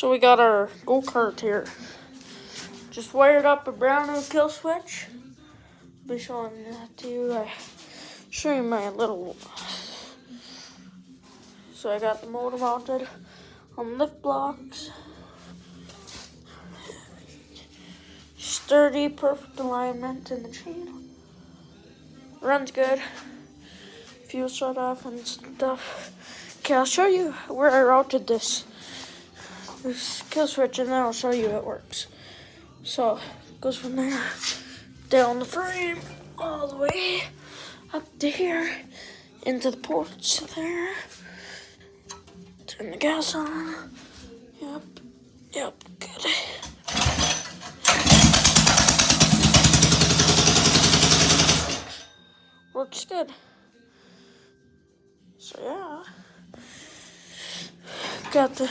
So we got our go-kart here. Just wired up a brand new kill switch. I'll be showing that to you. Show you my little. So I got the motor mounted on lift blocks. Sturdy, perfect alignment in the chain. Runs good. Fuel shut off and stuff. Okay, I'll show you where I routed this kill switch, and then I'll show you it works. So it goes from there down the frame all the way up to here into the ports there. Turn the gas on. Yep, good. Works good. So yeah, got the